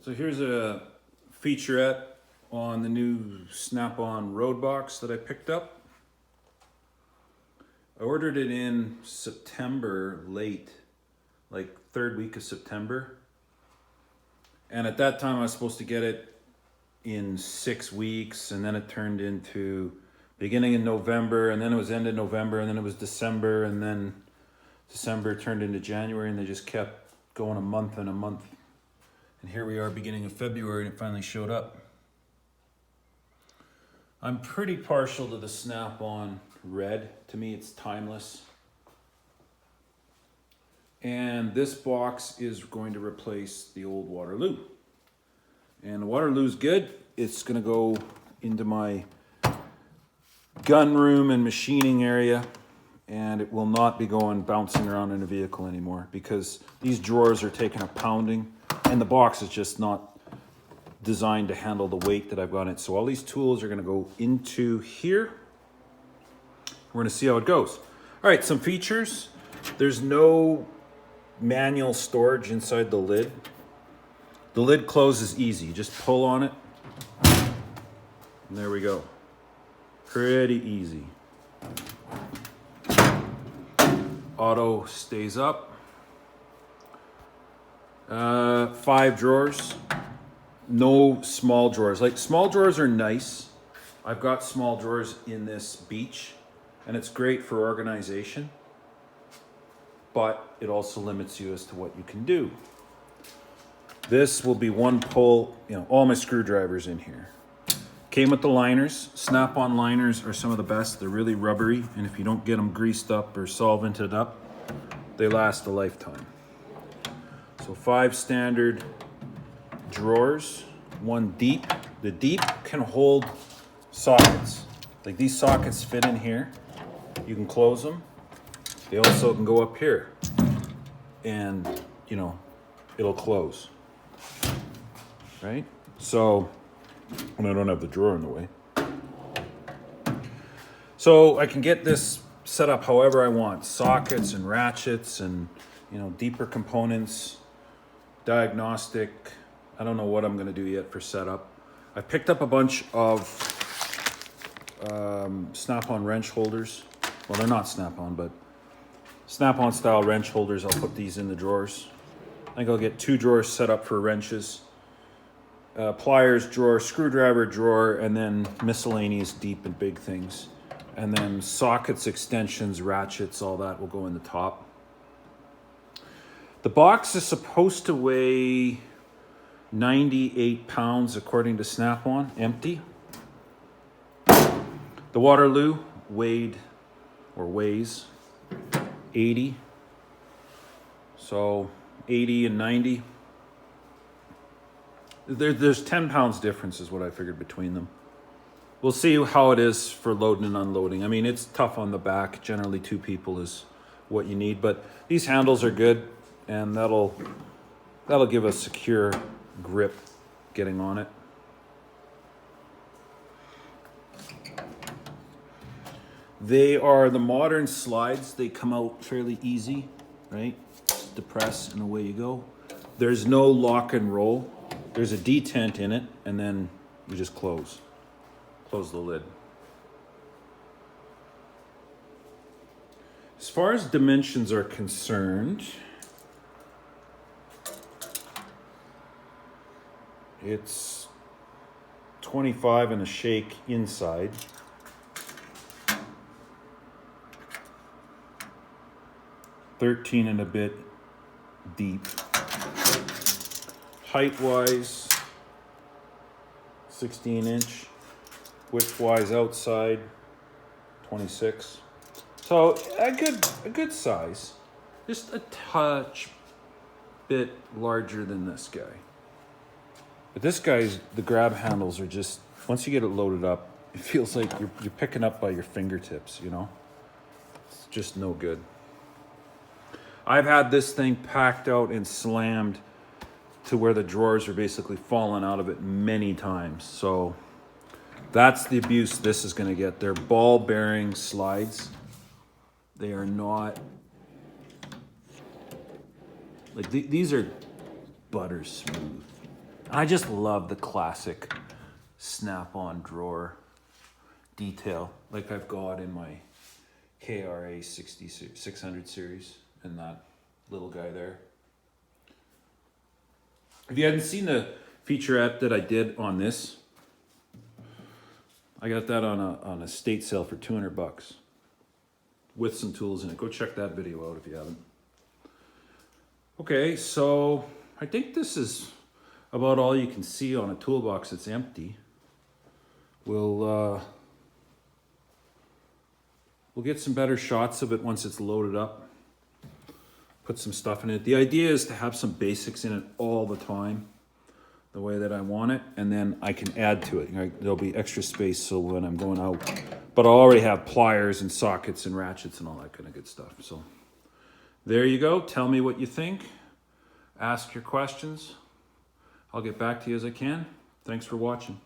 So here's a featurette on the new Snap-on road box that I picked up. I ordered it in September late, like third week of September. And at that time I was supposed to get it in 6 weeks, and then it turned into beginning in November, and then it was end of November, and then it was December, and then December turned into January, and they just kept going a month and a month. And here we are beginning of February, and it finally showed up. I'm pretty partial to the Snap-on red. To me, it's timeless. And this box is going to replace the old Waterloo. And the Waterloo's good. It's gonna go into my gun room and machining area, and it will not be going bouncing around in a vehicle anymore because these drawers are taking a pounding and the box is just not designed to handle the weight that I've got in it. So all these tools are gonna go into here. We're gonna see how it goes. All right, some features. There's no manual storage inside the lid. The lid closes easy. You just pull on it, and there we go. Pretty easy. Auto stays up. 5 drawers. No small drawers. Like, small drawers are nice. I've got small drawers in this beach, and it's great for organization, but it also limits you as to what you can do. This will be one pull, all my screwdrivers in here. Came with the liners. Snap-on liners are some of the best. They're really rubbery, and if you don't get them greased up or solvented up, they last a lifetime. So 5 standard drawers, 1 deep. The deep can hold sockets. Like, these sockets fit in here. You can close them. They also can go up here, and it'll close, right? So, and I don't have the drawer in the way. So I can get this set up however I want. Sockets and ratchets and, deeper components, diagnostic. I don't know what I'm gonna do yet for setup. I picked up a bunch of Snap-on wrench holders. Well, they're not Snap-on, but Snap-on style wrench holders. I'll put these in the drawers. I think I'll get 2 drawers set up for wrenches. Pliers drawer, screwdriver drawer, and then miscellaneous deep and big things. And then sockets, extensions, ratchets, all that will go in the top. The box is supposed to weigh 98 pounds according to Snap-on, empty. The Waterloo weighs 80. So 80 and 90. There's 10 pounds difference is what I figured between them. We'll see how it is for loading and unloading. I mean, it's tough on the back. Generally 2 people is what you need, but these handles are good, and that'll give a secure grip getting on it. They are the modern slides. They come out fairly easy, right? Just depress and away you go. There's no lock and roll. There's a detent in it, and then you just close the lid. As far as dimensions are concerned, it's 25 and a shake inside. $13 and a bit deep. Height-wise, 16-inch. Width-wise outside, 26. So a good size. Just a touch bit larger than this guy. But this guy's, the grab handles are just, once you get it loaded up, it feels like you're picking up by your fingertips, It's just no good. I've had this thing packed out and slammed to where the drawers are basically falling out of it many times. So that's the abuse this is going to get. They're ball bearing slides. They are not, like, these are butter smooth. I just love the classic snap-on drawer detail like I've got in my KRA 600 series and that little guy there. If you hadn't seen the featurette that I did on this, I got that on a estate sale for $200 with some tools in it. Go check that video out if you haven't. Okay, so I think this is about all you can see on a toolbox that's empty. We'll get some better shots of it once it's loaded up. Put some stuff in it. The idea is to have some basics in it all the time, the way that I want it, and then I can add to it. There'll be extra space so when I'm going out. But I already have pliers and sockets and ratchets and all that kind of good stuff. So there you go. Tell me what you think. Ask your questions. I'll get back to you as I can. Thanks for watching.